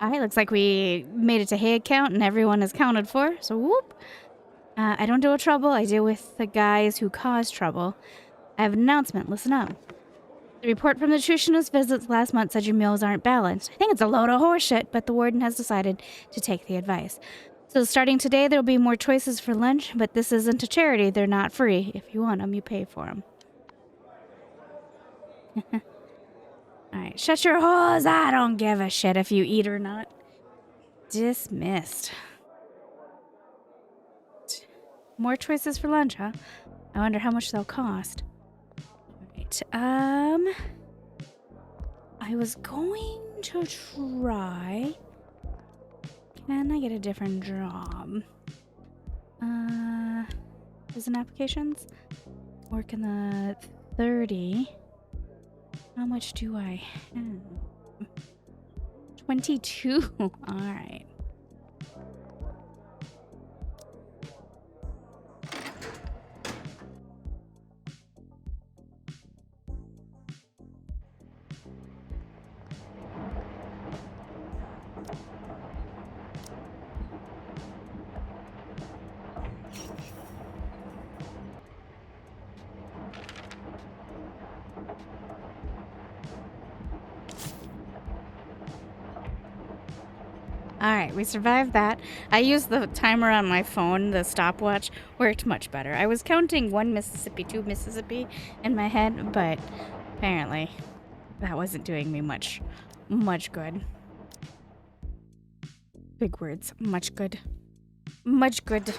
Alright, looks like we made it to head count and everyone is counted for, so whoop. I don't deal with trouble, I deal with the guys who cause trouble. I have an announcement, listen up. The report from the nutritionist visits last month said your meals aren't balanced. I think it's a load of horseshit, but the warden has decided to take the advice. So starting today, there'll be more choices for lunch, but this isn't a charity. They're not free. If you want them, you pay for them. Alright, shut your holes. I don't give a shit if you eat or not. Dismissed. More choices for lunch, huh? I wonder how much they'll cost. Alright, I was going to try... Can I get a different job? Prison applications? Work in the 30. How much do I have? 22. Alright. Alright, we survived that. I used the timer on my phone, the stopwatch, worked much better. I was counting 1 Mississippi, 2 Mississippi in my head, but apparently that wasn't doing me much good. Big words. Much good. Much good.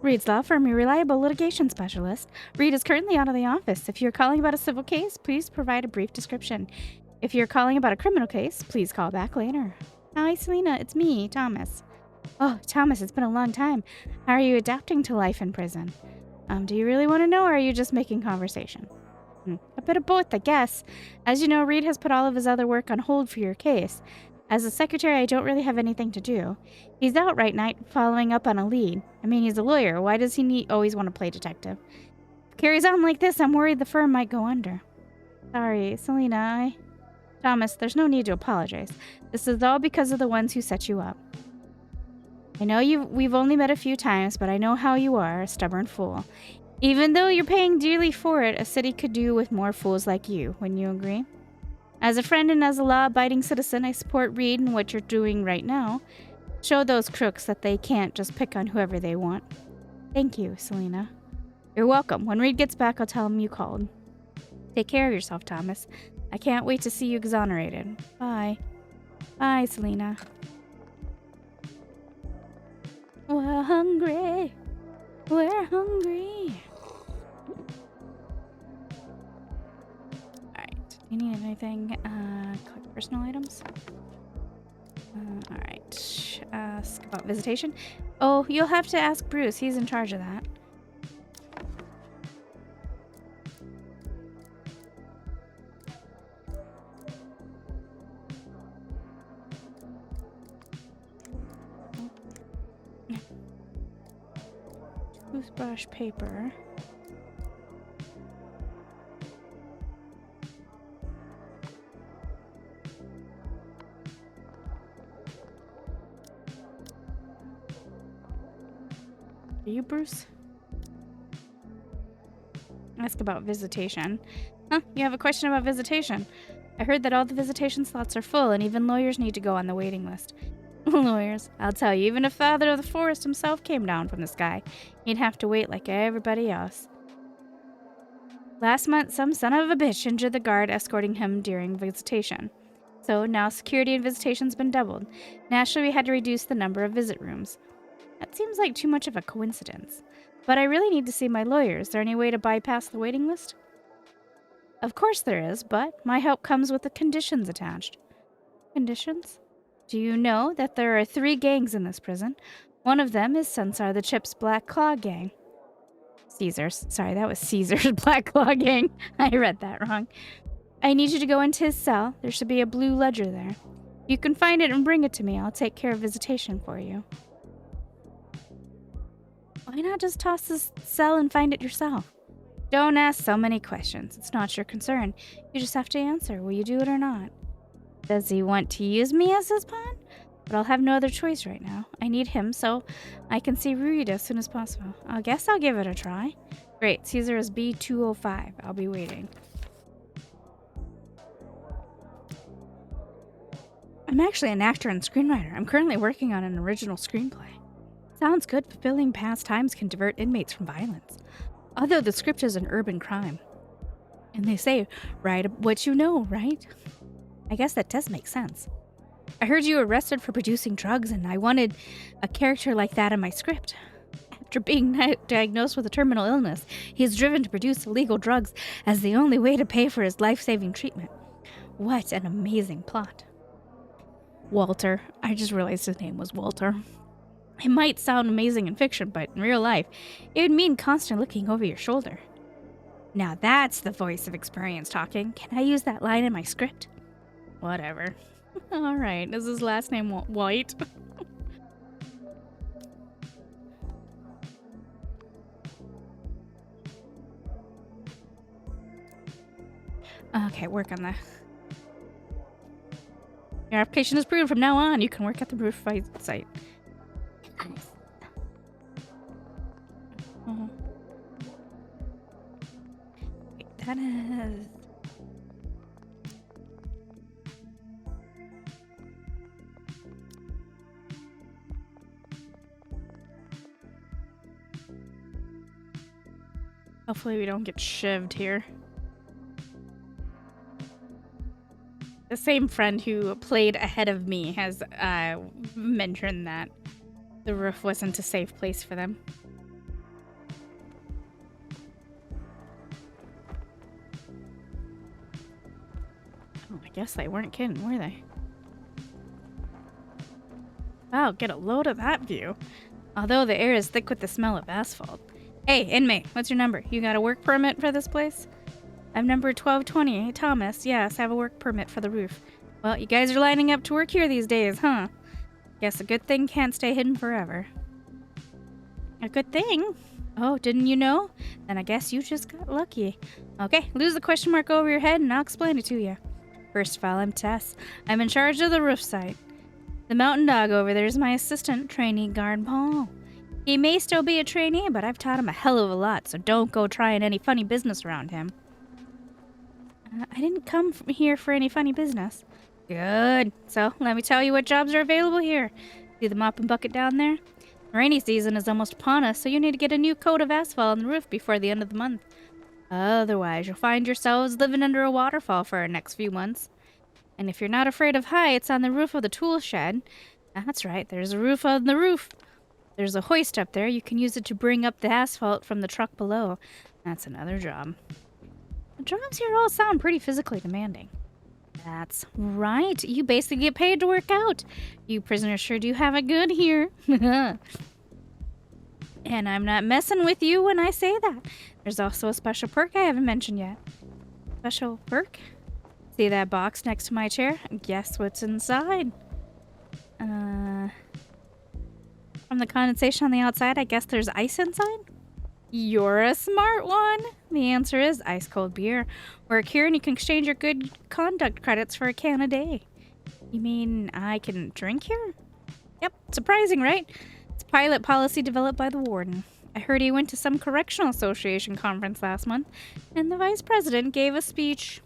Reed's Law Firm, your reliable litigation specialist. Reed is currently out of the office. If you're calling about a civil case, please provide a brief description. If you're calling about a criminal case, please call back later. Hi, Selena. It's me, Thomas. Oh, Thomas, it's been a long time. How are you adapting to life in prison? Do you really want to know, or are you just making conversation? A bit of both, I guess. As you know, Reed has put all of his other work on hold for your case. As a secretary, I don't really have anything to do. He's out right night, following up on a lead. I mean, he's a lawyer. Why does he always want to play detective? If it carries on like this, I'm worried the firm might go under. Sorry, Selena, Thomas, there's no need to apologize. This is all because of the ones who set you up. I know we've only met a few times, but I know how you are, a stubborn fool. Even though you're paying dearly for it, a city could do with more fools like you. Wouldn't you agree? As a friend and as a law-abiding citizen, I support Reed in what you're doing right now. Show those crooks that they can't just pick on whoever they want. Thank you, Selena. You're welcome. When Reed gets back, I'll tell him you called. Take care of yourself, Thomas. I can't wait to see you exonerated. Bye. Bye, Selena. We're hungry. We're hungry. Do you need anything? Collect personal items. Alright. Ask about visitation. Oh, you'll have to ask Bruce. He's in charge of that. Toothbrush, paper. Are you Bruce? Ask about visitation. Huh? You have a question about visitation. I heard that all the visitation slots are full and even lawyers need to go on the waiting list. Lawyers. I'll tell you, even if Father of the Forest himself came down from the sky, he'd have to wait like everybody else. Last month, some son of a bitch injured the guard escorting him during visitation. So now security and visitation's been doubled. Naturally, we had to reduce the number of visit rooms. That seems like too much of a coincidence. But I really need to see my lawyer. Is there any way to bypass the waiting list? Of course there is, but my help comes with the conditions attached. Conditions? Do you know that there are 3 gangs in this prison? One of them is Censar the Chip's Black Claw Gang. Caesar's. Sorry, that was Caesar's Black Claw Gang. I read that wrong. I need you to go into his cell. There should be a blue ledger there. You can find it and bring it to me. I'll take care of visitation for you. Why not just toss this cell and find it yourself? Don't ask so many questions. It's not your concern. You just have to answer. Will you do it or not? Does he want to use me as his pawn? But I'll have no other choice right now. I need him so I can see Ruid as soon as possible. I guess I'll give it a try. Great. Caesar is B205. I'll be waiting. I'm actually an actor and screenwriter. I'm currently working on an original screenplay. Sounds good. Fulfilling pastimes can divert inmates from violence. Although the script is an urban crime. And they say, write what you know, right? I guess that does make sense. I heard you were arrested for producing drugs, and I wanted a character like that in my script. After being diagnosed with a terminal illness, he is driven to produce illegal drugs as the only way to pay for his life-saving treatment. What an amazing plot. Walter. I just realized his name was Walter. It might sound amazing in fiction, but in real life, it would mean constantly looking over your shoulder. Now that's the voice of experience talking. Can I use that line in my script? Whatever. Alright, is his last name White? Okay, work on that. Your application is approved. From now on, you can work at the roof site. Nice. Wait, that is... Hopefully we don't get shivved here. The same friend who played ahead of me has mentioned that the roof wasn't a safe place for them. Oh, I guess they weren't kidding, were they? Wow, get a load of that view. Although the air is thick with the smell of asphalt. Hey, inmate, what's your number? You got a work permit for this place? I'm number 1220. Thomas, yes, I have a work permit for the roof. Well, you guys are lining up to work here these days, huh? Guess a good thing can't stay hidden forever. A good thing? Oh, didn't you know? Then I guess you just got lucky. Okay, lose the question mark over your head and I'll explain it to you. First of all, I'm Tess. I'm in charge of the roof site. The mountain dog over there is my assistant, trainee guard Paul. He may still be a trainee, but I've taught him a hell of a lot, so don't go trying any funny business around him. I didn't come here for any funny business. Good. So, let me tell you what jobs are available here. See the mop and bucket down there? Rainy season is almost upon us, so you need to get a new coat of asphalt on the roof before the end of the month. Otherwise, you'll find yourselves living under a waterfall for our next few months. And if you're not afraid of heights, on the roof of the tool shed, that's right, there's a roof on the roof. There's a hoist up there. You can use it to bring up the asphalt from the truck below. That's another job. The jobs here all sound pretty physically demanding. That's right. You basically get paid to work out. You prisoners sure do have it good here. And I'm not messing with you when I say that. There's also a special perk I haven't mentioned yet. Special perk? See that box next to my chair? Guess what's inside? From the condensation on the outside, I guess there's ice inside? You're a smart one. The answer is ice-cold beer. Work here and you can exchange your good conduct credits for a can a day. You mean I can drink here? Yep, surprising, right? It's pilot policy developed by the warden. I heard he went to some correctional association conference last month, and the vice president gave a speech.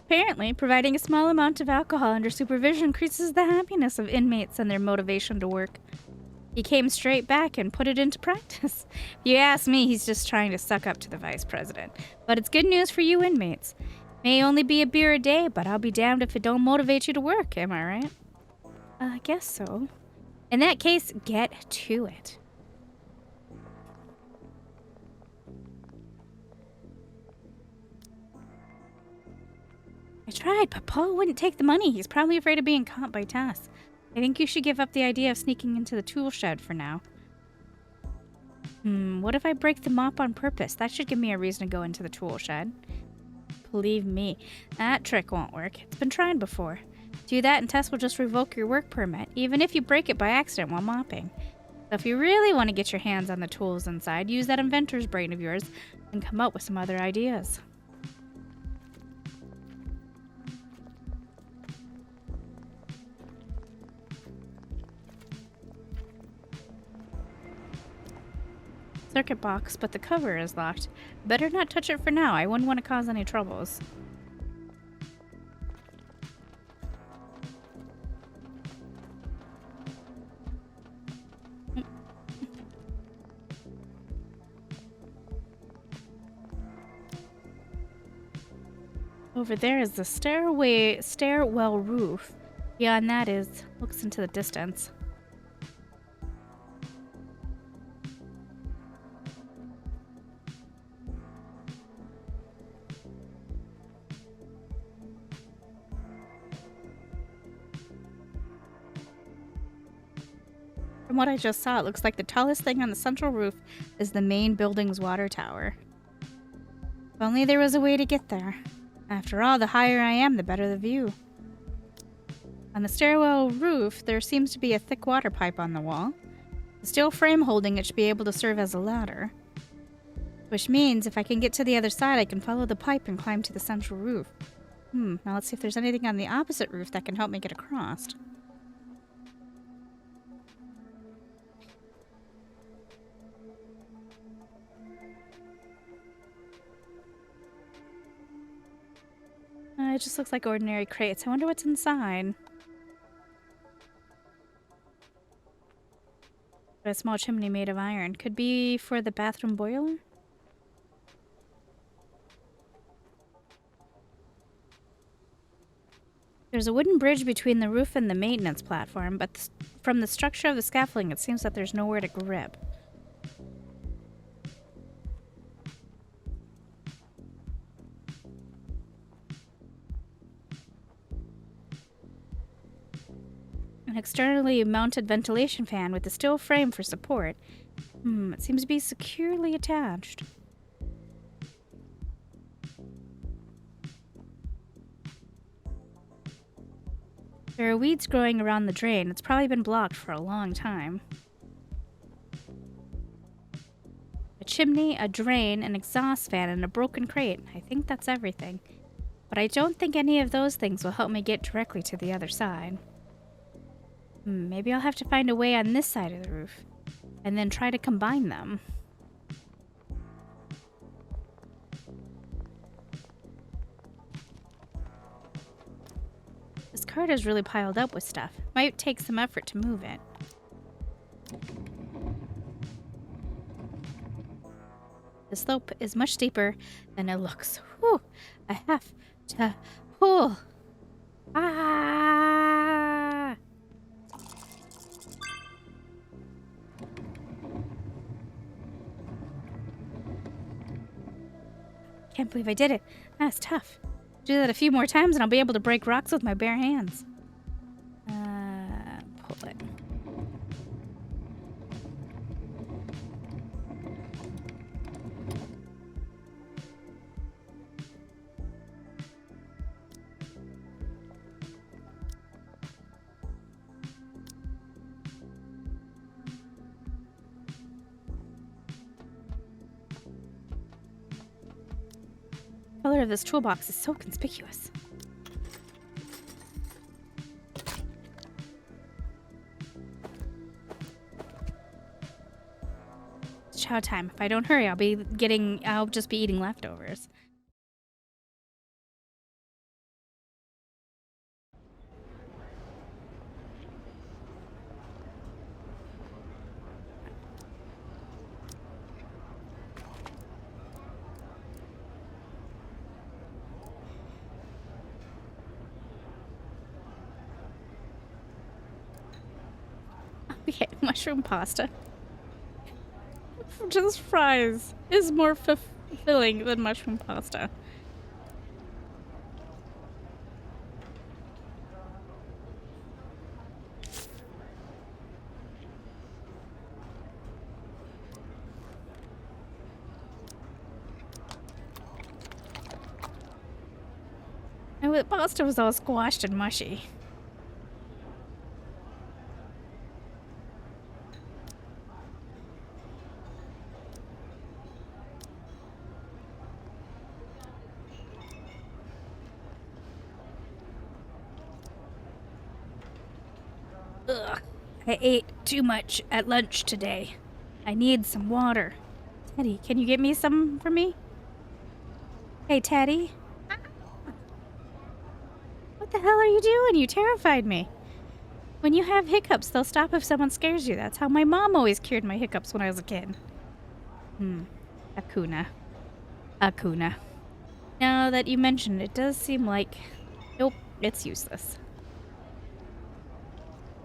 Apparently, providing a small amount of alcohol under supervision increases the happiness of inmates and their motivation to work. He came straight back and put it into practice. If you ask me, he's just trying to suck up to the vice president. But it's good news for you inmates. May only be a beer a day, but I'll be damned if it don't motivate you to work, am I right? I guess so. In that case, get to it. I tried, but Paul wouldn't take the money. He's probably afraid of being caught by Tess. I think you should give up the idea of sneaking into the tool shed for now. What if I break the mop on purpose? That should give me a reason to go into the tool shed. Believe me, that trick won't work. It's been tried before. Do that and Tess will just revoke your work permit, even if you break it by accident while mopping. So if you really want to get your hands on the tools inside, use that inventor's brain of yours and come up with some other ideas. Circuit box, but the cover is locked. Better not touch it for now. I wouldn't want to cause any troubles. Over there is the stairwell roof. Beyond that looks into the distance. From what I just saw, it looks like the tallest thing on the central roof is the main building's water tower. If only there was a way to get there. After all, the higher I am, the better the view. On the stairwell roof, there seems to be a thick water pipe on the wall. The steel frame holding it should be able to serve as a ladder. Which means if I can get to the other side, I can follow the pipe and climb to the central roof. Now let's see if there's anything on the opposite roof that can help me get across. It just looks like ordinary crates. I wonder what's inside. A small chimney made of iron. Could be for the bathroom boiler? There's a wooden bridge between the roof and the maintenance platform, but from the structure of the scaffolding, it seems that there's nowhere to grip. An externally mounted ventilation fan with a steel frame for support. It seems to be securely attached. There are weeds growing around the drain. It's probably been blocked for a long time. A chimney, a drain, an exhaust fan, and a broken crate. I think that's everything. But I don't think any of those things will help me get directly to the other side. Maybe I'll have to find a way on this side of the roof, and then try to combine them. This cart is really piled up with stuff. Might take some effort to move it. The slope is much steeper than it looks. Whew! I have to pull. Ah! Can't believe I did it. That's tough. Do that a few more times and I'll be able to break rocks with my bare hands. Pull it. The color of this toolbox is so conspicuous. It's chow time. If I don't hurry, I'll just be eating leftovers. Okay, mushroom pasta. Just fries is more fulfilling than mushroom pasta. The pasta was all squashed and mushy. Ugh. I ate too much at lunch today. I need some water. Teddy, can you get me some for me? Hey, Teddy. What the hell are you doing? You terrified me. When you have hiccups, they'll stop if someone scares you. That's how my mom always cured my hiccups when I was a kid. Akuna. Now that you mention it, does seem like... Nope, it's useless.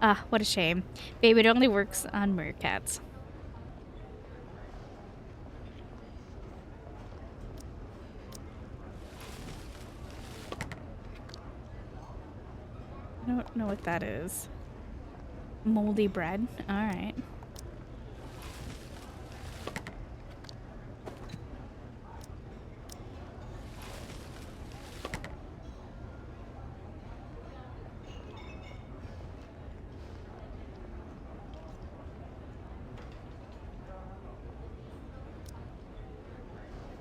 Ah, what a shame. Babe, it only works on meerkats. I don't know what that is. Moldy bread? Alright.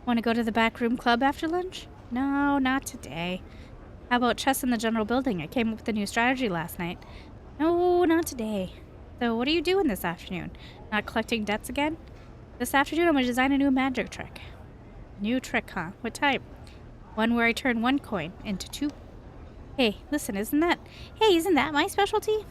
Want to go to the back room club after lunch? No, not today. How about chess in the general building? I came up with a new strategy last night. No, not today. So what are you doing this afternoon? Not collecting debts again? This afternoon I'm going to design a new magic trick. New trick, huh? What type? One where I turn one coin into two. Hey, listen, isn't that my specialty?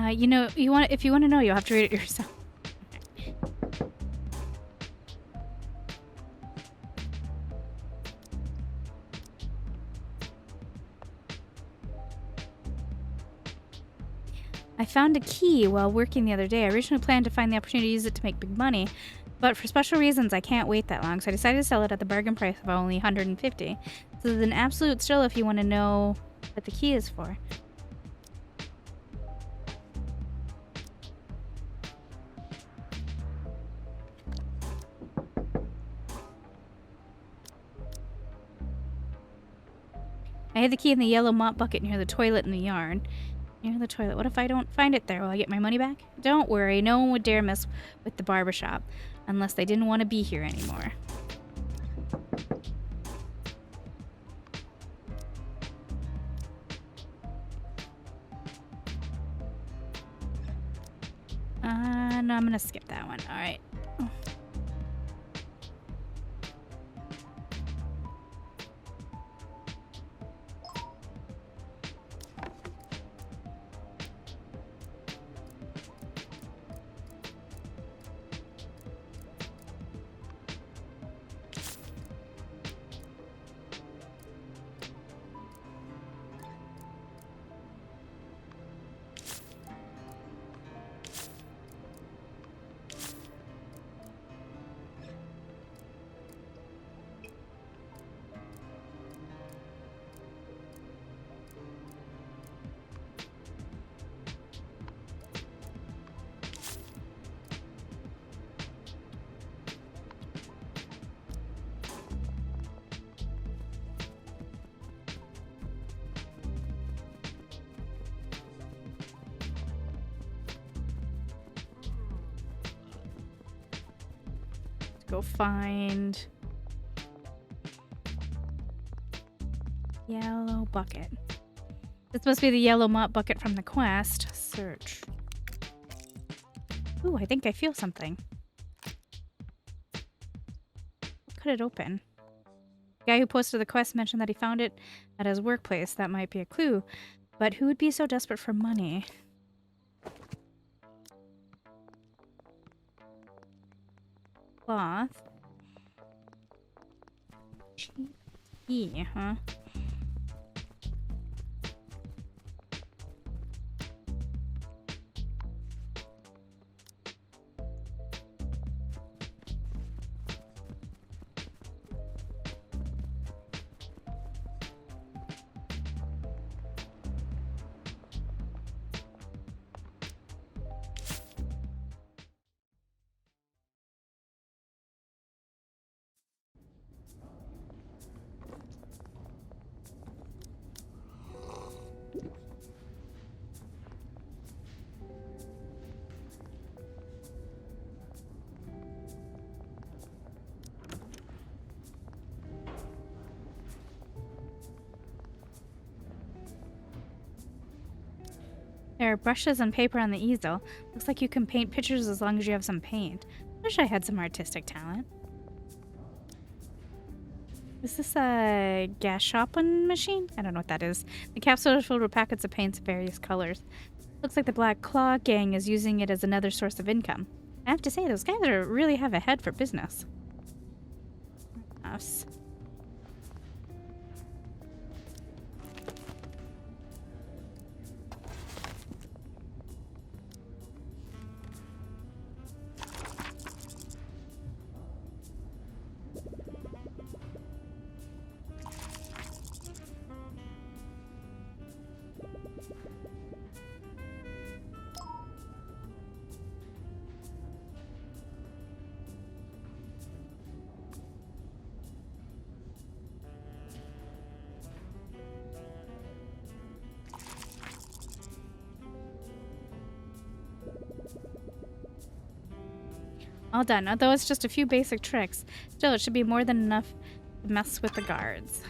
You know, if you want to know, you'll have to read it yourself. I found a key while working the other day. I originally planned to find the opportunity to use it to make big money, but for special reasons, I can't wait that long, so I decided to sell it at the bargain price of only 150. So there's an absolute steal if you want to know what the key is for. I hid the key in the yellow mop bucket near the toilet in the yard. Near the toilet. What if I don't find it there? Will I get my money back? Don't worry, no one would dare mess with the barbershop unless they didn't want to be here anymore. No, I'm gonna skip that one. Alright. Go find yellow bucket. This must be the yellow mop bucket from the quest. Search. Ooh, I think I feel something. What could it open? The guy who posted the quest mentioned that he found it at his workplace. That might be a clue. But who would be so desperate for money? Cloth. Cheap, huh? There are brushes and paper on the easel. Looks like you can paint pictures as long as you have some paint. Wish I had some artistic talent. Is this a gas shopping machine? I don't know what that is. The capsule is filled with packets of paints of various colors. Looks like the Black Claw gang is using it as another source of income. I have to say, those guys really have a head for business. Us. All done. Although it's just a few basic tricks, still it should be more than enough to mess with the guards.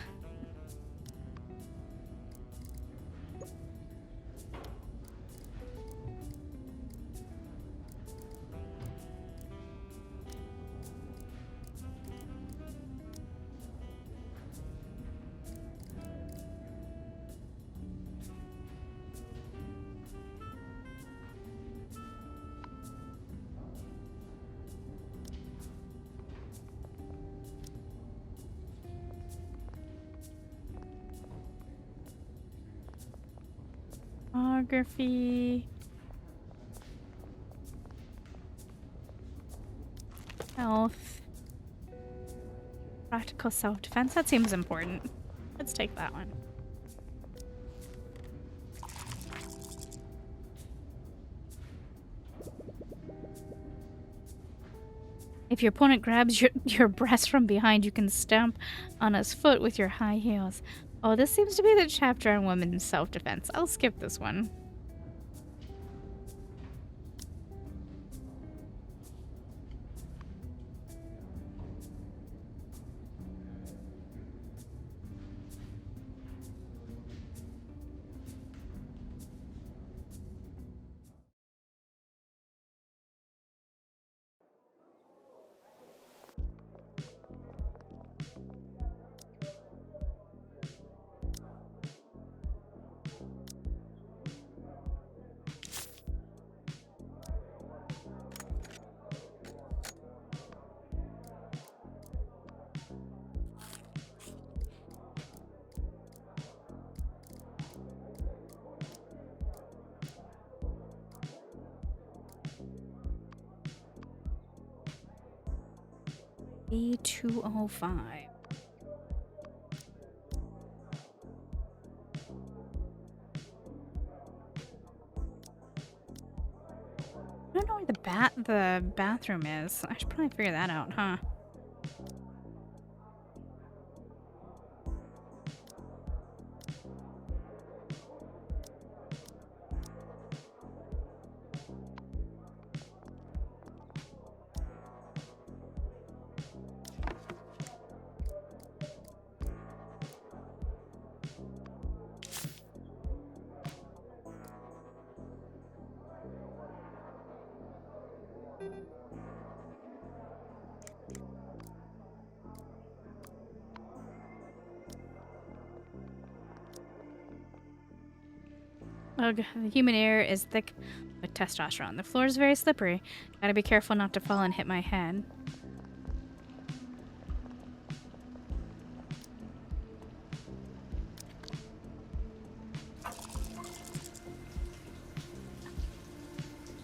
Pornography. Health. Practical self-defense. That seems important. Let's take that one. If your opponent grabs your breast from behind, you can stamp on his foot with your high heels. Oh, this seems to be the chapter on women's self-defense. I'll skip this one. A205. I don't know where the bathroom is. I should probably figure that out, huh? Ugh, the human air is thick with testosterone. The floor is very slippery. Gotta be careful not to fall and hit my head.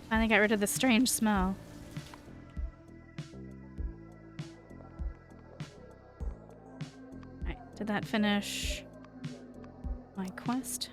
Finally got rid of the strange smell. Alright, did that finish my quest?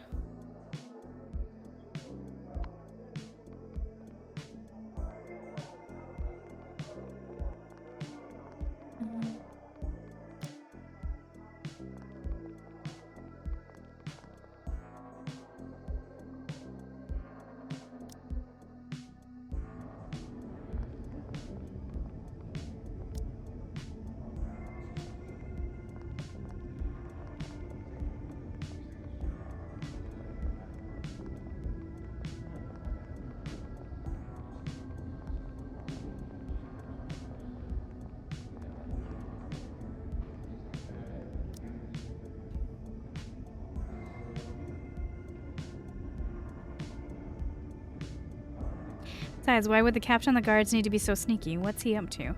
Besides, why would the captain of the guards need to be so sneaky? What's he up to?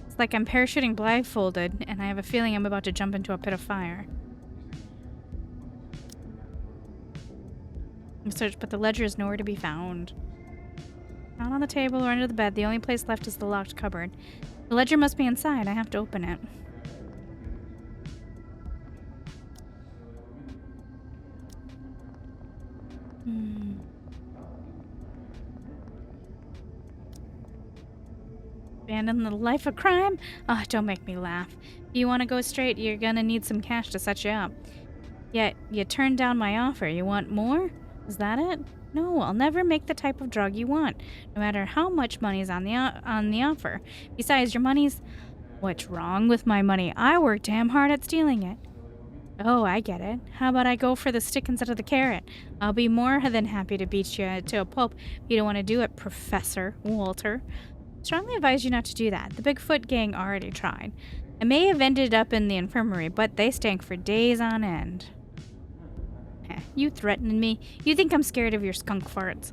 It's like I'm parachuting blindfolded, and I have a feeling I'm about to jump into a pit of fire. I searched, but the ledger is nowhere to be found. Not on the table or under the bed. The only place left is the locked cupboard. The ledger must be inside. I have to open it. Abandon the life of crime? Ah, don't make me laugh. If you want to go straight, you're gonna need some cash to set you up. Yet, you turned down my offer. You want more? Is that it? No, I'll never make the type of drug you want, no matter how much money's on the offer. Besides, your money's... What's wrong with my money? I worked damn hard at stealing it. Oh, I get it. How about I go for the stick instead of the carrot? I'll be more than happy to beat you to a pulp if you don't want to do it, Professor Walter. Strongly advise you not to do that. The Bigfoot gang already tried. I may have ended up in the infirmary, but they stank for days on end. You threatening me? You think I'm scared of your skunk farts?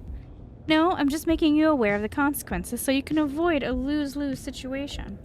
No, I'm just making you aware of the consequences so you can avoid a lose-lose situation.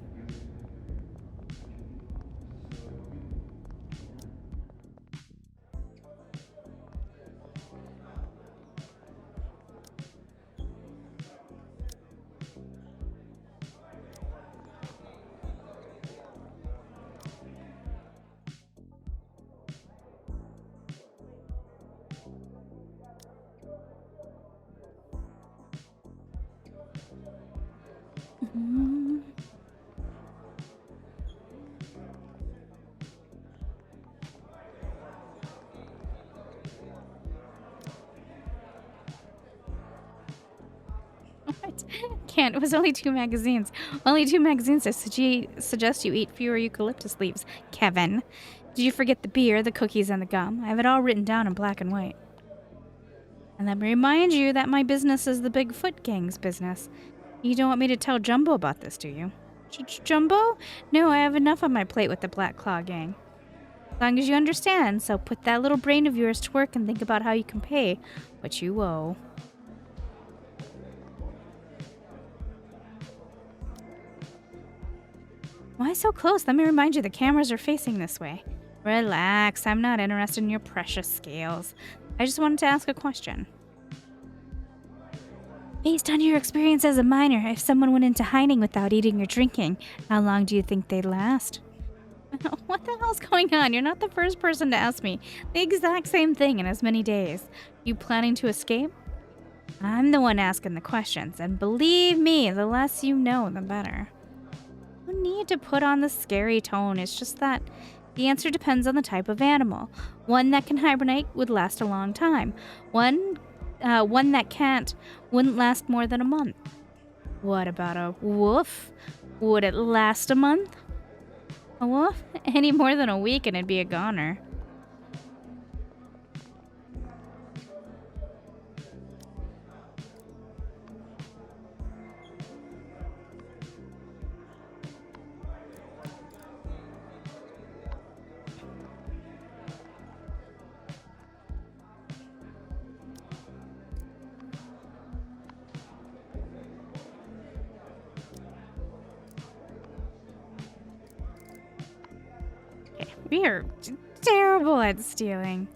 Mm. What? Can't. It was only 2 magazines. Only 2 magazines that suggest you eat fewer eucalyptus leaves, Kevin. Did you forget the beer, the cookies, and the gum? I have it all written down in black and white. And let me remind you that my business is the Bigfoot Gang's business. You don't want me to tell Jumbo about this, do you? Jumbo? No, I have enough on my plate with the Black Claw Gang. As long as you understand, so put that little brain of yours to work and think about how you can pay what you owe. Why so close? Let me remind you, the cameras are facing this way. Relax, I'm not interested in your precious scales. I just wanted to ask a question. Based on your experience as a minor, if someone went into hiding without eating or drinking, how long do you think they'd last? What the hell's going on? You're not the first person to ask me the exact same thing in as many days. You planning to escape? I'm the one asking the questions, and believe me, the less you know, the better. No need to put on the scary tone. It's just that the answer depends on the type of animal. One that can hibernate would last a long time. One that can't wouldn't last more than a month. What about a wolf? Would it last a month? A wolf? Any more than a week and it'd be a goner. We are terrible at stealing.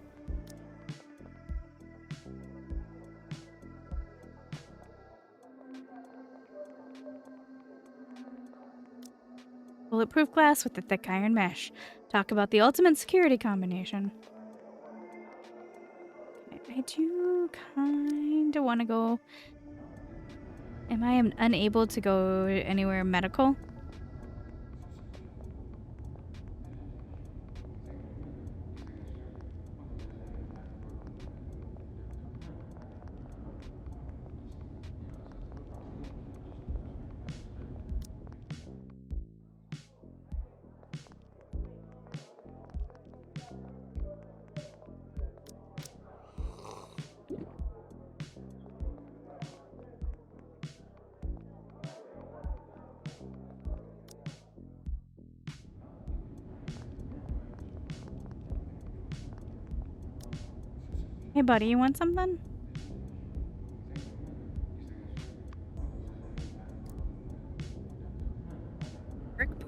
Bulletproof glass with the thick iron mesh. Talk about the ultimate security combination. I do kind of want to go... Am I unable to go anywhere medical? Hey, buddy, you want something? Work boots.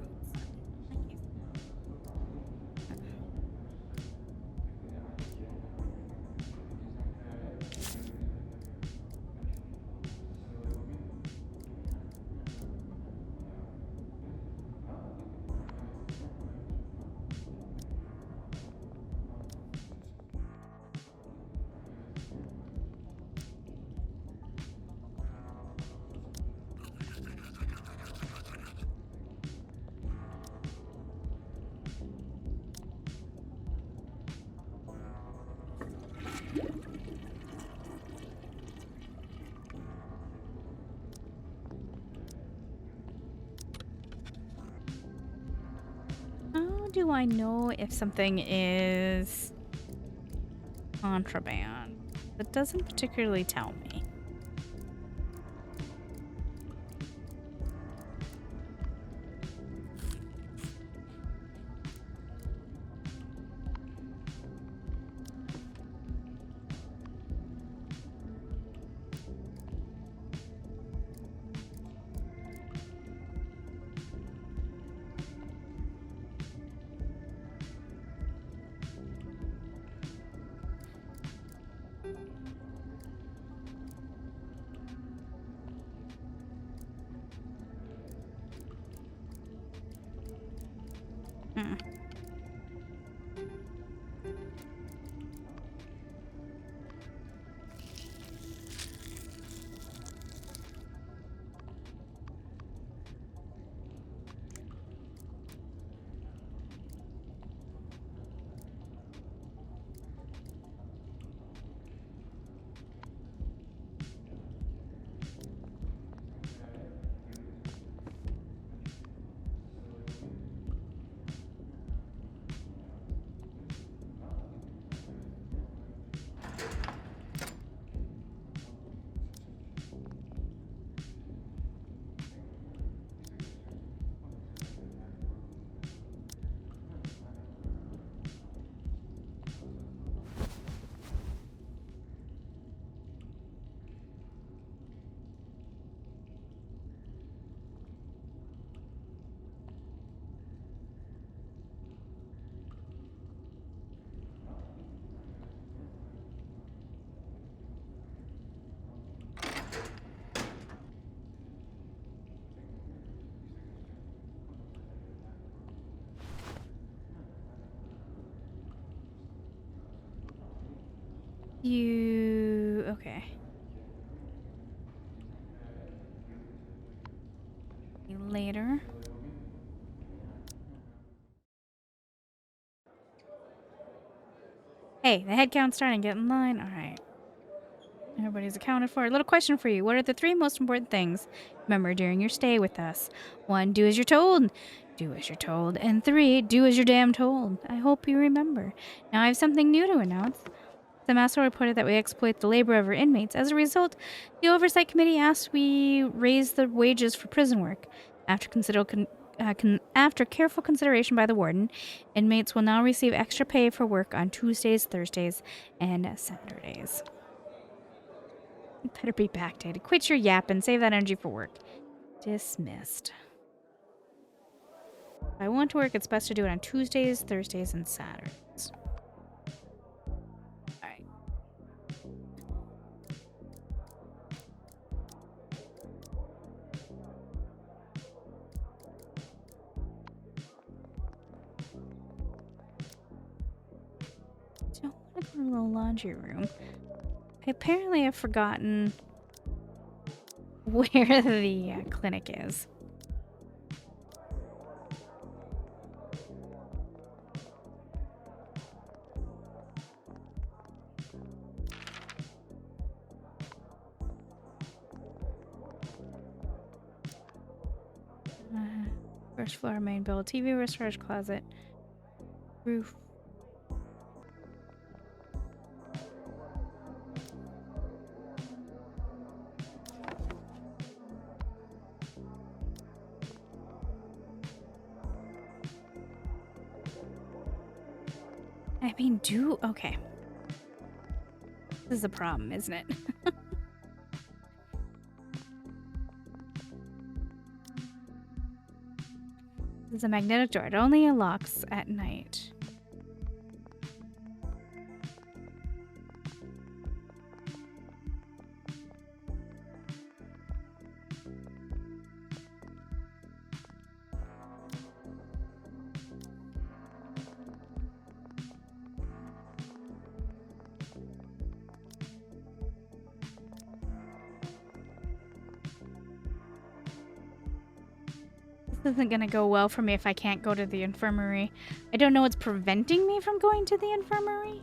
How do I know if something is contraband? It doesn't particularly tell me. Hmm. Okay. Later. Hey, the head count's starting to get in line. All right. Everybody's accounted for. A little question for you. What are the 3 most important things remember during your stay with us? 1, do as you're told. Do as you're told. And 3, do as you're damn told. I hope you remember. Now I have something new to announce. The master reported that we exploit the labor of our inmates. As a result, the Oversight Committee asked we raise the wages for prison work. After careful consideration by the warden, inmates will now receive extra pay for work on Tuesdays, Thursdays, and Saturdays. It better be backdated. Quit your yap and save that energy for work. Dismissed. If I want to work, it's best to do it on Tuesdays, Thursdays, and Saturdays. Alright. Don't want to go to the laundry room. I apparently have forgotten where the clinic is. First floor, main build, TV, storage closet, roof. I mean, okay. This is a problem, isn't it? This is a magnetic door. It only unlocks at night. This isn't gonna go well for me if I can't go to the infirmary. I don't know what's preventing me from going to the infirmary.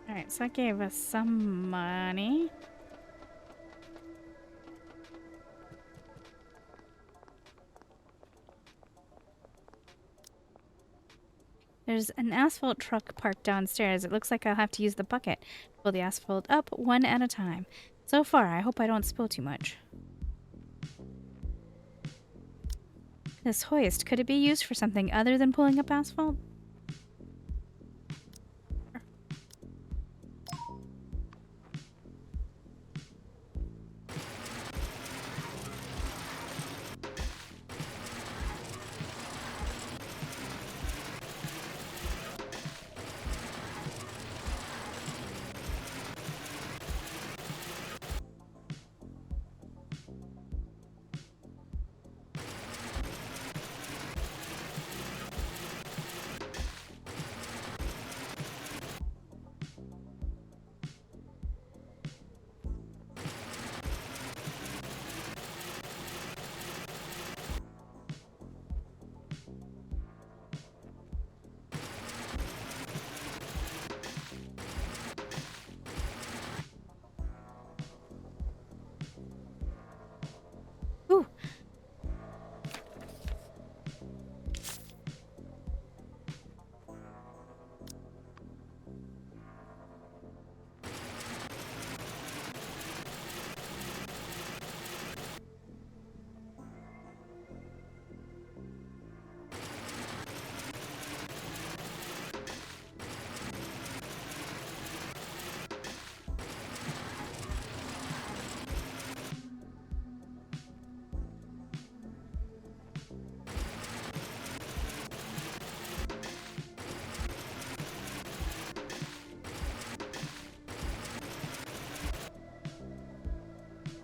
Alright, so that gave us some money. There's an asphalt truck parked downstairs. It looks like I'll have to use the bucket to pull the asphalt up one at a time. So far, I hope I don't spill too much. This hoist, could it be used for something other than pulling up asphalt?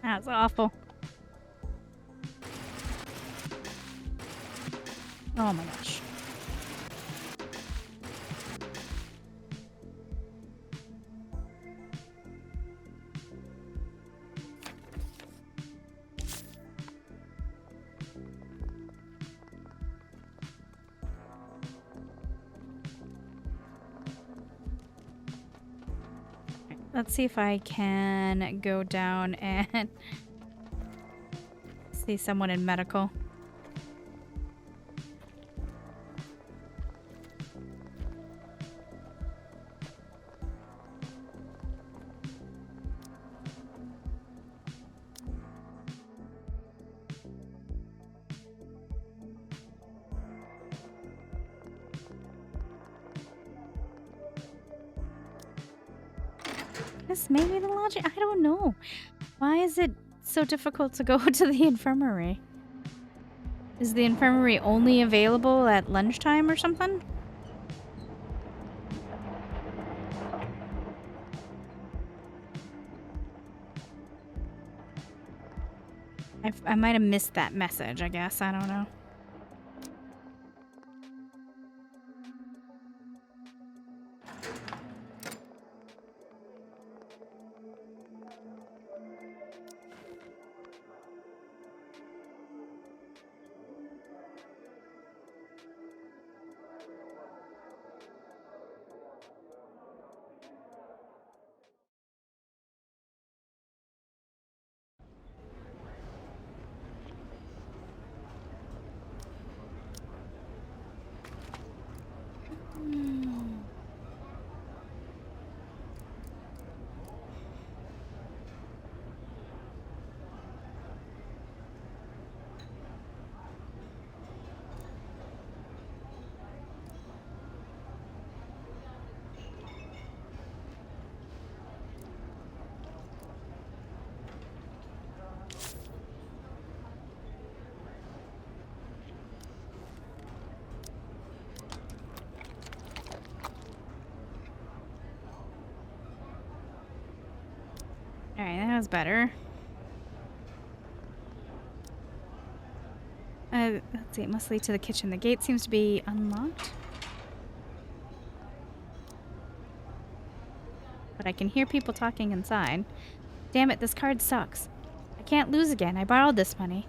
That's awful. Oh my gosh. Let's see if I can go down and see someone in medical. This may be the logic. I don't know. Why is it so difficult to go to the infirmary? Is the infirmary only available at lunchtime or something? I might have missed that message, I guess. I don't know. Alright, that was better. Let's see, it must lead to the kitchen. The gate seems to be unlocked. But I can hear people talking inside. Damn it, this card sucks. I can't lose again. I borrowed this money.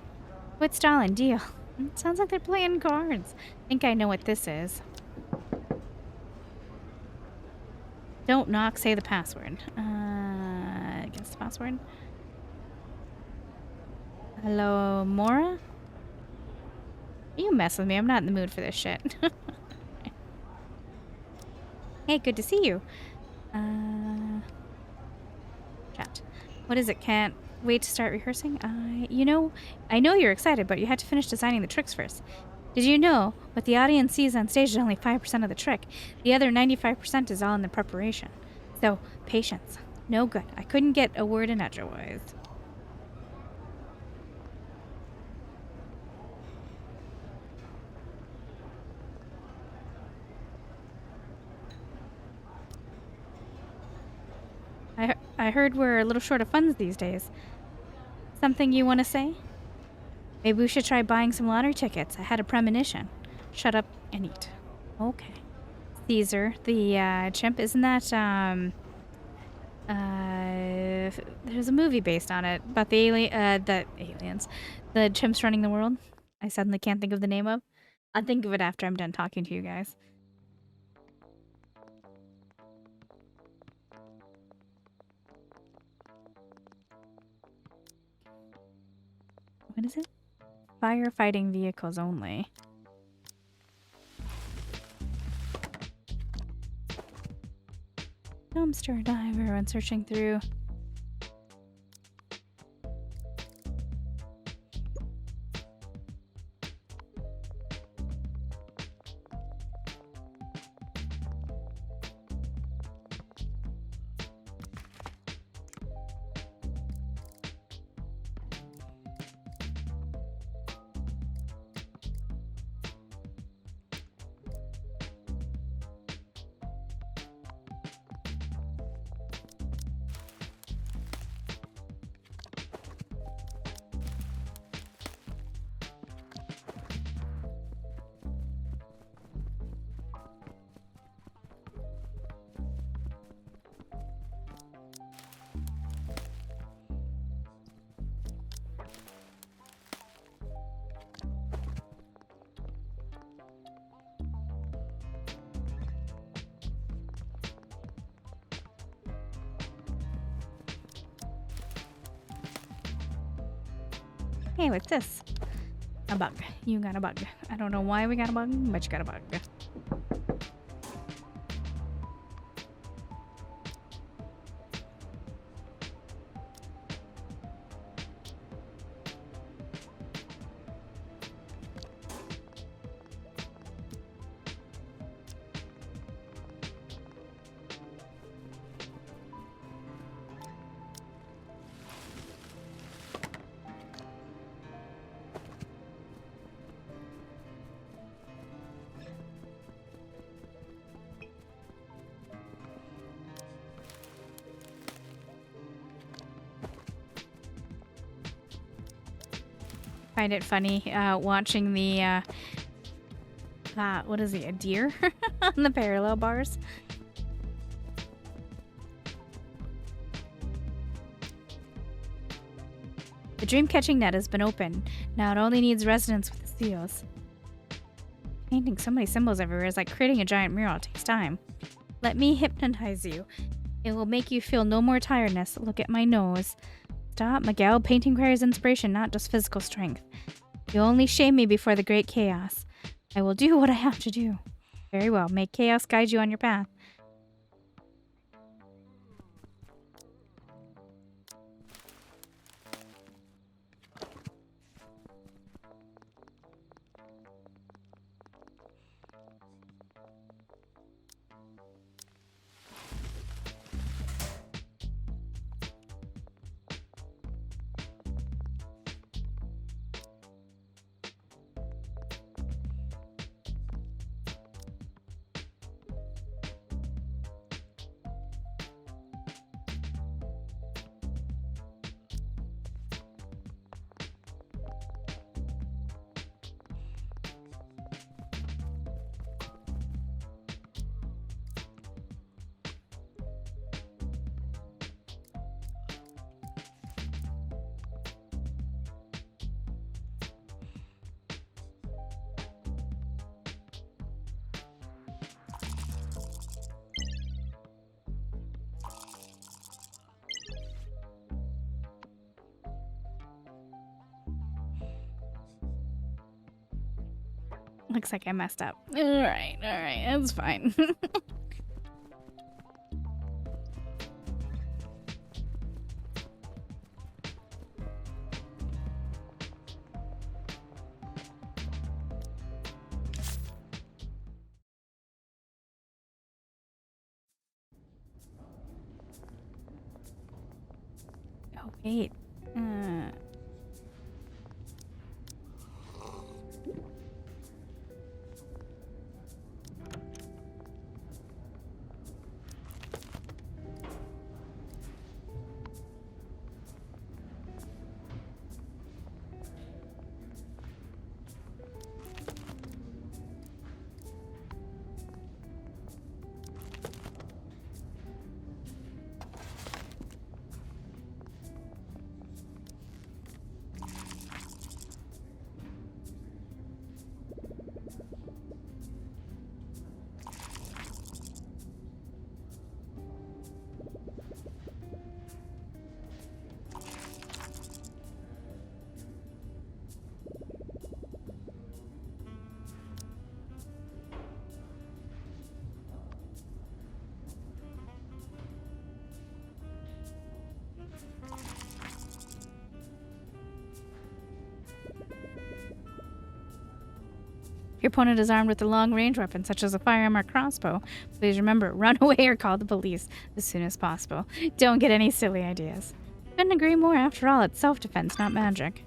Quit stalling. Deal. It sounds like they're playing cards. Think I know what this is. Don't knock. Say the password. Guess the password. Hello, Mora? You mess with me. I'm not in the mood for this shit. Hey, good to see you. Chat. What is it? Can't wait to start rehearsing? I know you're excited, but you had to finish designing the tricks first. Did you know what the audience sees on stage is only 5% of the trick? The other 95% is all in the preparation. So, patience. No good. I couldn't get a word in edgewise. I heard we're a little short of funds these days. Something you want to say? Maybe we should try buying some lottery tickets. I had a premonition. Shut up and eat. Okay. Caesar, the chimp, isn't that, there's a movie based on it about the aliens. The chimps running the world. I suddenly can't think of the name of. I'll think of it after I'm done talking to you guys. What is it? Firefighting vehicles only. Dumpster diver when searching through. Hey, what's this? A bug. You got a bug. I don't know why we got a bug, but you got a bug. Find it funny watching the what is he, a deer on the parallel bars. The dream catching net has been opened. Now it only needs resonance with the seals. Painting so many symbols everywhere is like creating a giant mural. It takes time. Let me hypnotize you. It will make you feel no more tiredness. Look at my nose. Stop, Miguel. Painting requires inspiration, not just physical strength. You'll only shame me before the great chaos. I will do what I have to do. Very well. May chaos guide you on your path. Looks like I messed up. Alright, that's fine. Oh, wait. Your opponent is armed with a long-range weapon, such as a firearm or crossbow. Please remember, run away or call the police as soon as possible. Don't get any silly ideas. Couldn't agree more. After all, it's self-defense, not magic.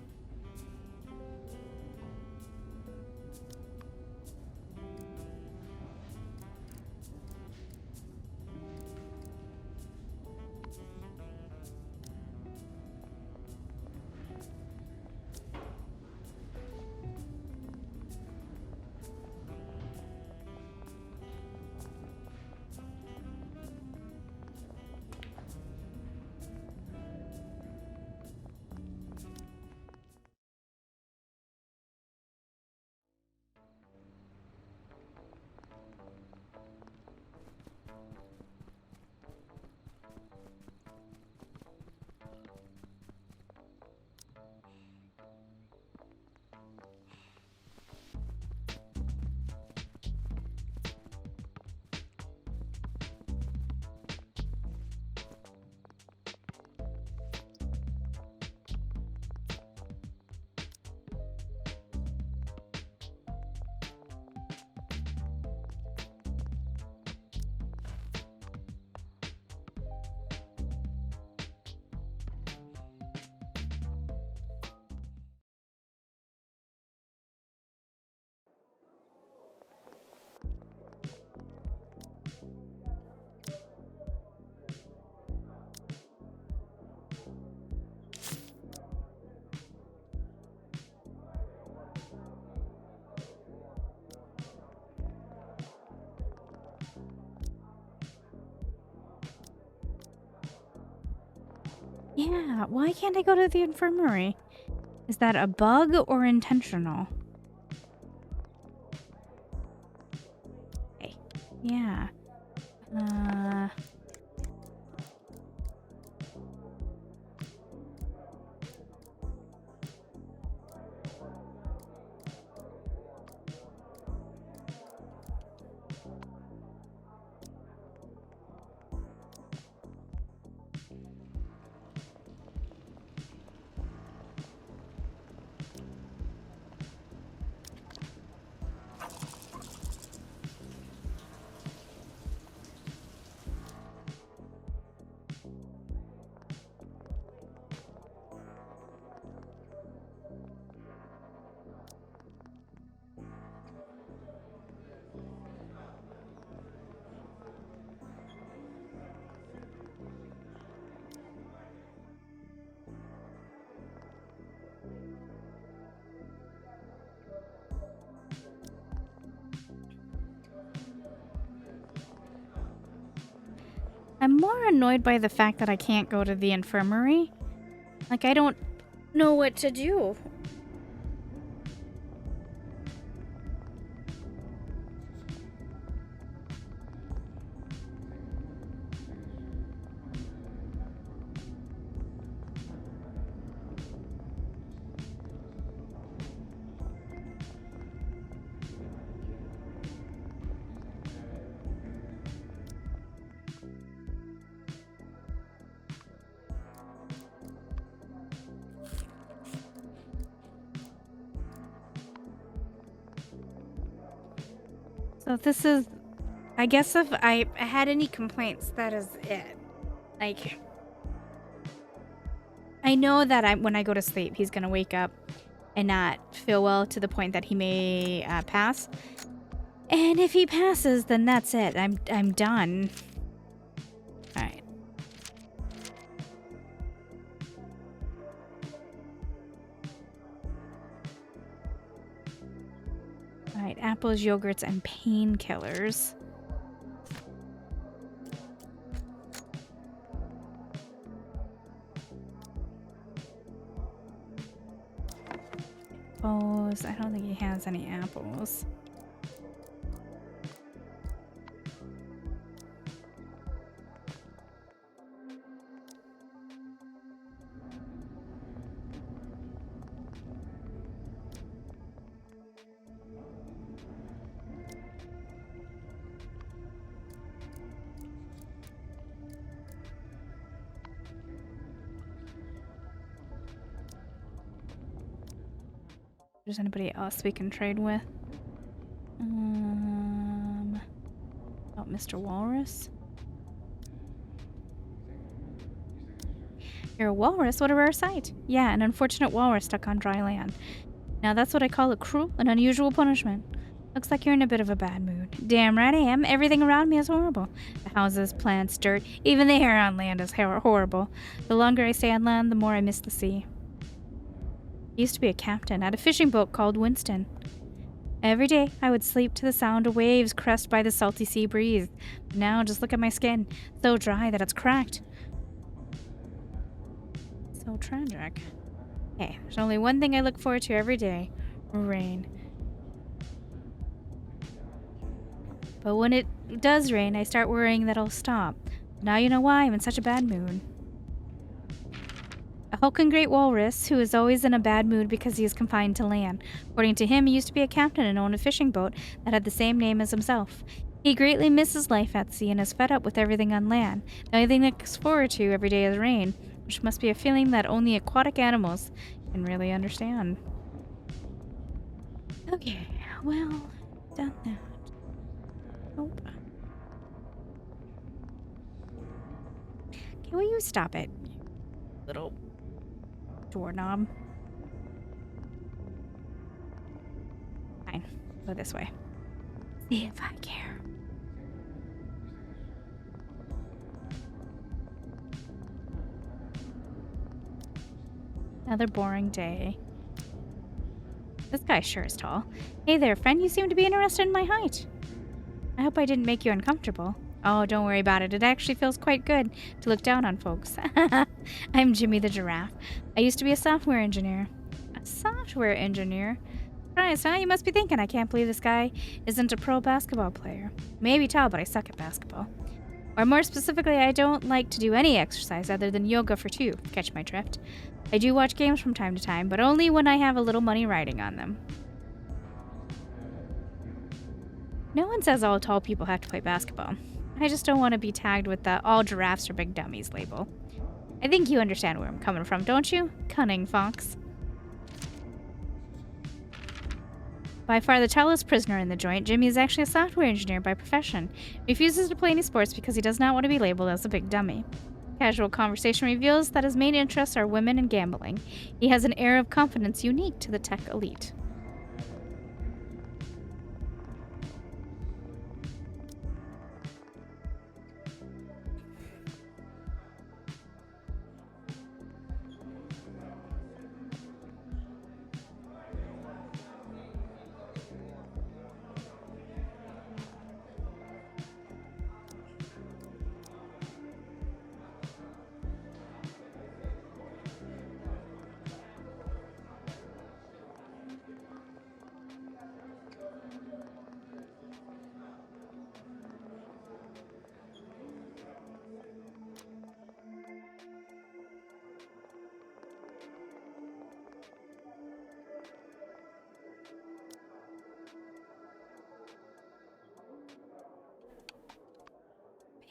Yeah, why can't I go to the infirmary? Is that a bug or intentional? Okay. Yeah. I'm more annoyed by the fact that I can't go to the infirmary. Like, I don't know what to do. So this is, I guess if I had any complaints, that is it. Like, I know that when I go to sleep, he's gonna wake up and not feel well to the point that he may pass. And if he passes, then that's it. I'm done. All right. All right, apples, yogurts, and painkillers. Apples. I don't think he has any apples. There's anybody else we can trade with? Oh, Mr. Walrus. You're a walrus? What a rare sight. Yeah, an unfortunate walrus stuck on dry land. Now that's what I call a cruel and unusual punishment. Looks like you're in a bit of a bad mood. Damn right I am. Everything around me is horrible. The houses, plants, dirt, even the air on land is horrible. The longer I stay on land, the more I miss the sea. I used to be a captain at a fishing boat called Winston. Every day, I would sleep to the sound of waves crest by the salty sea breeze. But now, just look at my skin. So dry that it's cracked. So tragic. Hey, there's only one thing I look forward to every day. Rain. But when it does rain, I start worrying that it'll stop. Now you know why I'm in such a bad mood. A hulking great walrus, who is always in a bad mood because he is confined to land. According to him, he used to be a captain and owned a fishing boat that had the same name as himself. He greatly misses life at sea and is fed up with everything on land. The only thing he looks forward to every day is rain, which must be a feeling that only aquatic animals can really understand. Okay, well, done that. Nope. Okay, will you stop it, little doorknob? Fine, go this way. See if I care. Another boring day. This guy sure is tall. Hey there, friend, you seem to be interested in my height. I hope I didn't make you uncomfortable. Oh, don't worry about it. It actually feels quite good to look down on folks. I'm Jimmy the Giraffe. I used to be a software engineer. A software engineer? Christ, huh? You must be thinking, I can't believe this guy isn't a pro basketball player. Maybe tell, but I suck at basketball. Or more specifically, I don't like to do any exercise other than yoga for two. Catch my drift. I do watch games from time to time, but only when I have a little money riding on them. No one says all tall people have to play basketball. I just don't want to be tagged with the all giraffes are big dummies label. I think you understand where I'm coming from, don't you? Cunning fox. By far the tallest prisoner in the joint, Jimmy is actually a software engineer by profession. He refuses to play any sports because he does not want to be labeled as a big dummy. Casual conversation reveals that his main interests are women and gambling. He has an air of confidence unique to the tech elite.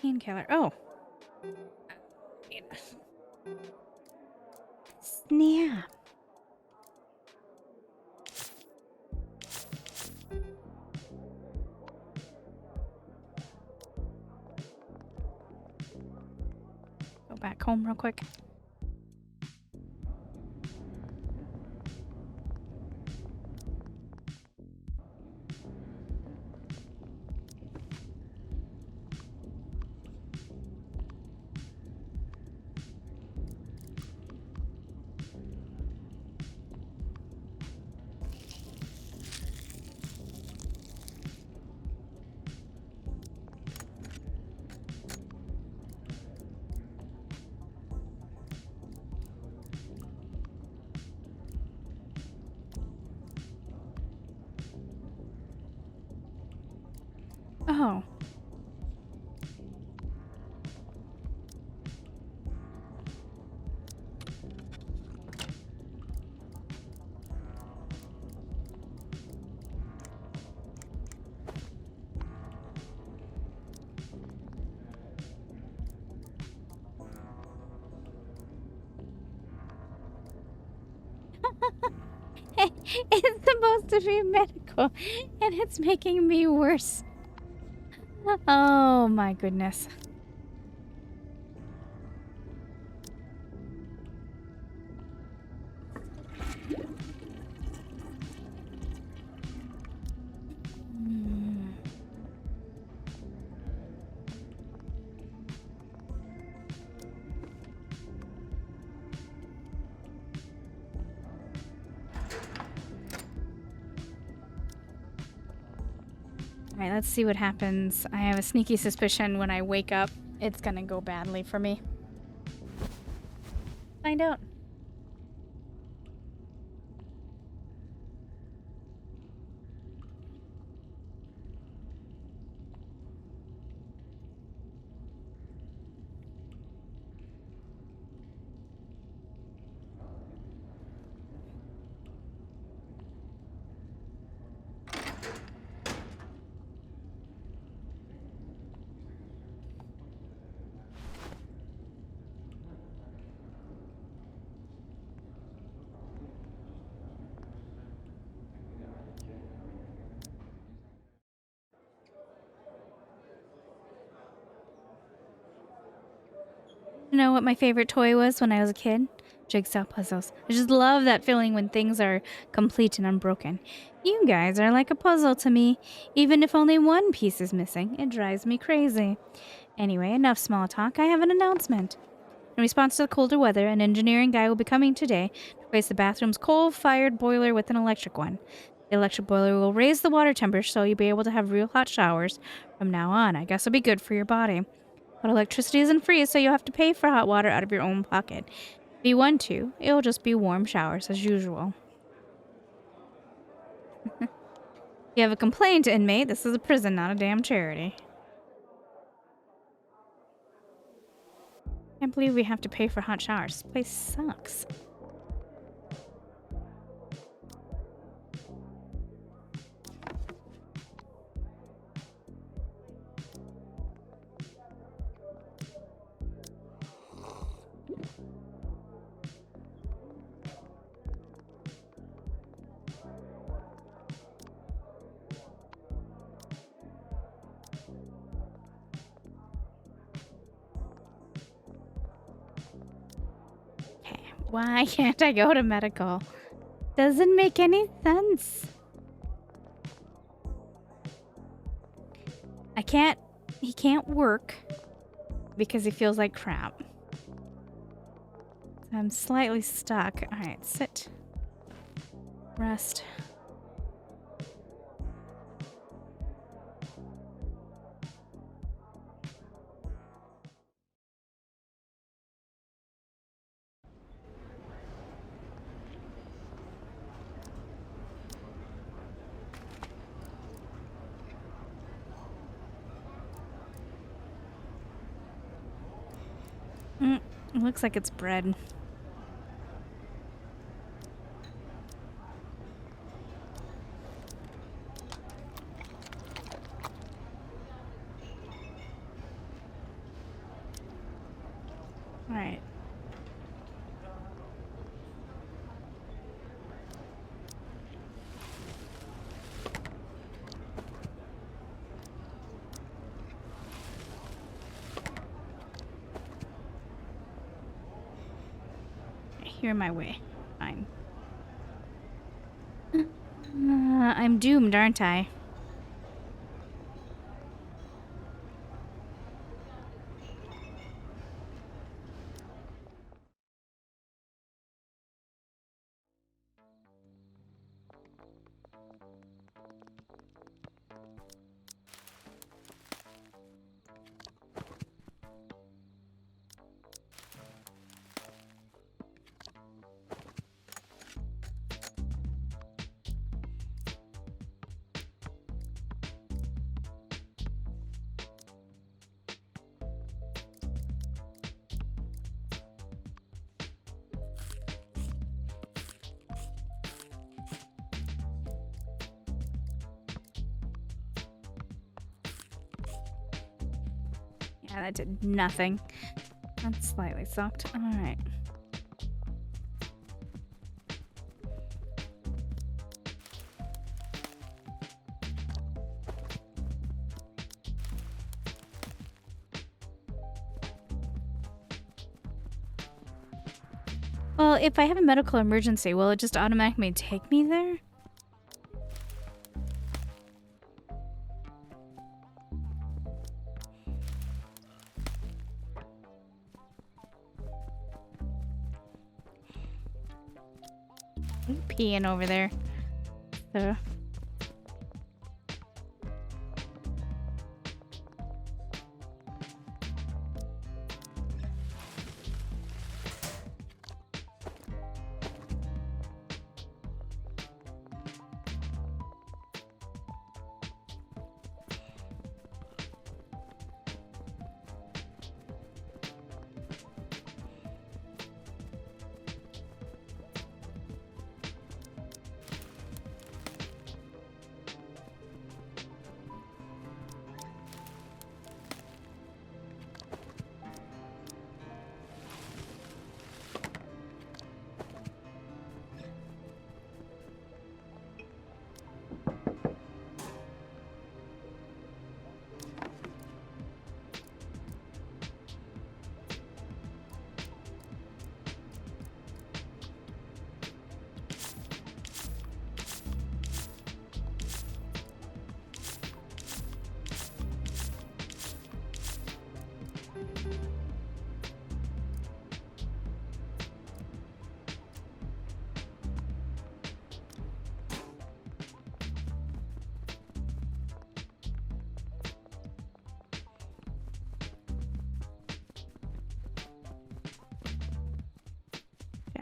Painkiller. Oh. Snap. Go back home real quick. Oh. It's supposed to be medical, and it's making me worse. Oh my goodness. Alright, let's see what happens. I have a sneaky suspicion when I wake up, it's gonna go badly for me. Find out. You know what my favorite toy was when I was a kid? Jigsaw puzzles. I just love that feeling when things are complete and unbroken. You guys are like a puzzle to me. Even if only one piece is missing, it drives me crazy. Anyway, enough small talk. I have an announcement. In response to the colder weather, an engineering guy will be coming today to replace the bathroom's coal-fired boiler with an electric one. The electric boiler will raise the water temperature so you'll be able to have real hot showers from now on. I guess it'll be good for your body. But electricity isn't free, so you'll have to pay for hot water out of your own pocket. If you want to, it'll just be warm showers as usual. If you have a complaint, inmate, this is a prison, not a damn charity. Can't believe we have to pay for hot showers. This place sucks. Why can't I go to medical? Doesn't make any sense. He can't work because he feels like crap. I'm slightly stuck. All right, sit. Rest. It looks like it's bread. All right. You're my way. Fine. I'm doomed, aren't I? Yeah, that did nothing. That slightly sucked. All right. Well, if I have a medical emergency, will it just automatically take me there? I'm peeing over there. So.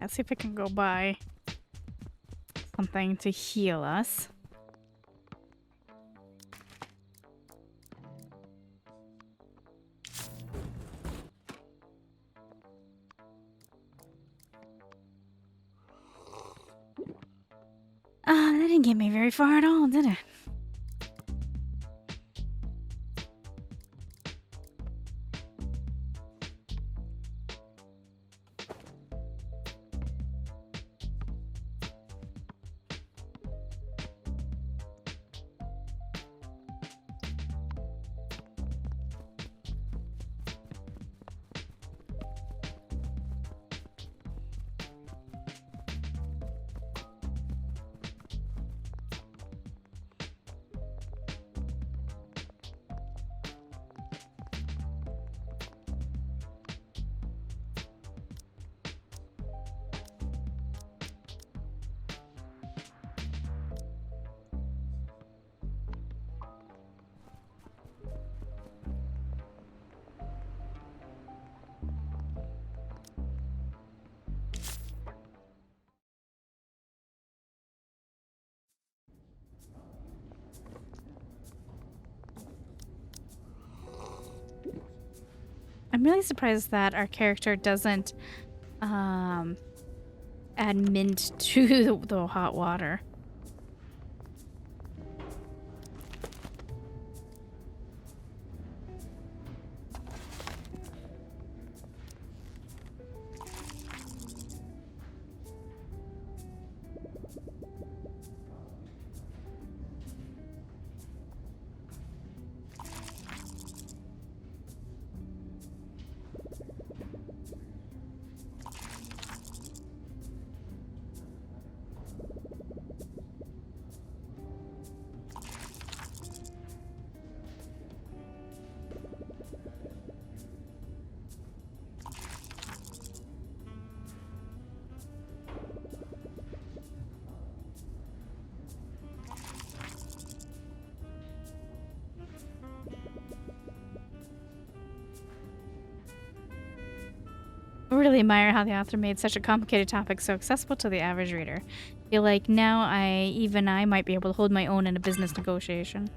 Yeah, see if I can go buy something to heal us. That didn't get me very far at all, did it? I'm really surprised that our character doesn't add mint to the hot water. I really admire how the author made such a complicated topic so accessible to the average reader. I feel like now even I might be able to hold my own in a business negotiation.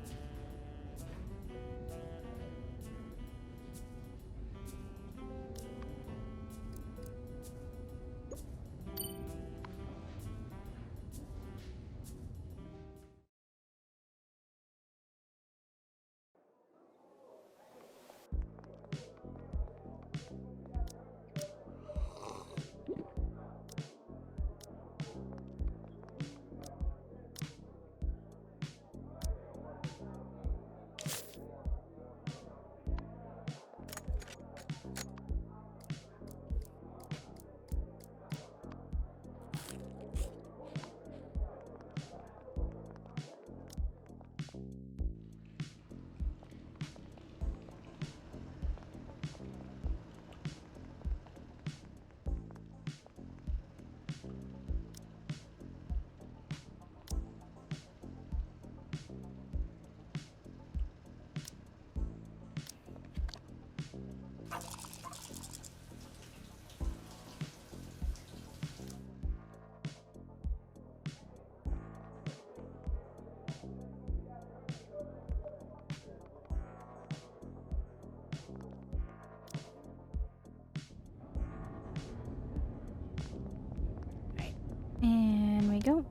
And we go.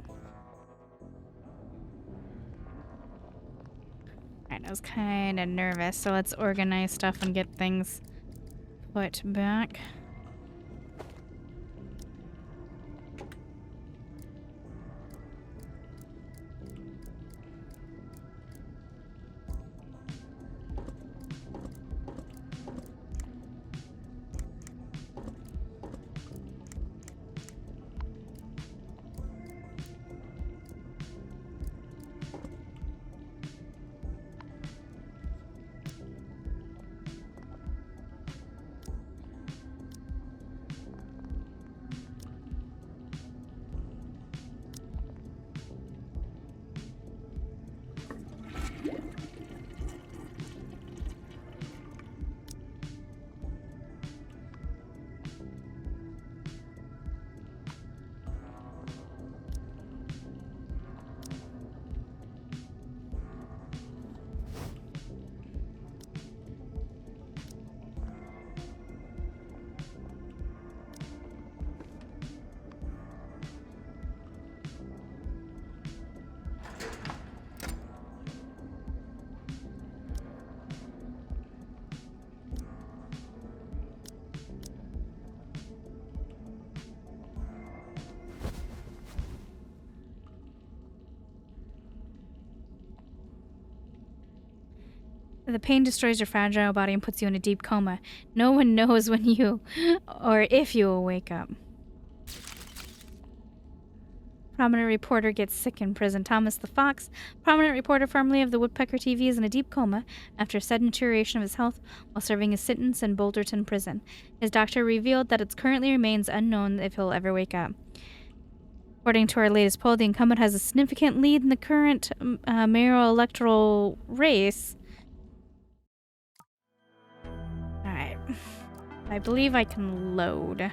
Alright, I was kind of nervous, so let's organize stuff and get things put back. The pain destroys your fragile body and puts you in a deep coma. No one knows when you or if you will wake up. Prominent reporter gets sick in prison. Thomas the Fox, prominent reporter formerly of the Woodpecker TV, is in a deep coma after a sudden deterioration of his health while serving his sentence in Boulderton prison. His doctor revealed that it currently remains unknown if he'll ever wake up. According to our latest poll, the incumbent has a significant lead in the current mayoral electoral race. Alright. I believe I can load.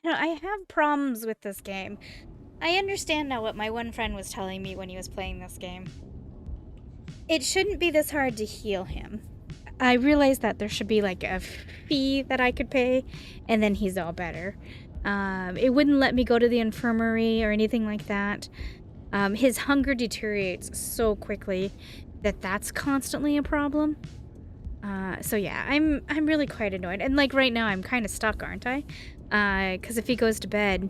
I have problems with this game. I understand now what my one friend was telling me when he was playing this game. It shouldn't be this hard to heal him. I realized that there should be like a fee that I could pay, and then he's all better. It wouldn't let me go to the infirmary or anything like that. His hunger deteriorates so quickly that that's constantly a problem. So yeah, I'm really quite annoyed. And like right now I'm kind of stuck, aren't I? Because if he goes to bed,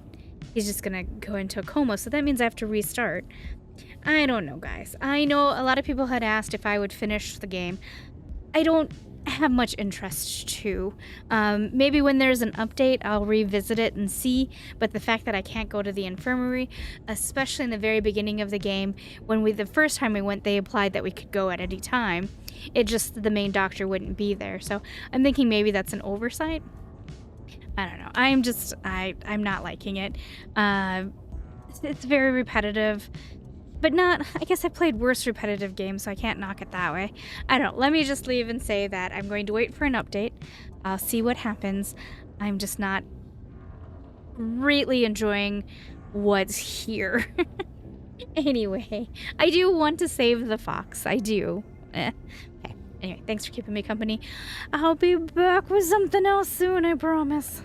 he's just gonna go into a coma. So that means I have to restart. I don't know, guys. I know a lot of people had asked if I would finish the game. I don't have much interest to. Maybe when there's an update, I'll revisit it and see. But the fact that I can't go to the infirmary, especially in the very beginning of the game, when the first time we went, they implied that we could go at any time. It just, the main doctor wouldn't be there. So I'm thinking maybe that's an oversight. I don't know. I'm not liking it. It's very repetitive. But not, I guess I played worse repetitive games, so I can't knock it that way. I don't know. Let me just leave and say that I'm going to wait for an update. I'll see what happens. I'm just not greatly enjoying what's here. Anyway, I do want to save the fox. I do. Okay. Anyway, thanks for keeping me company. I'll be back with something else soon, I promise.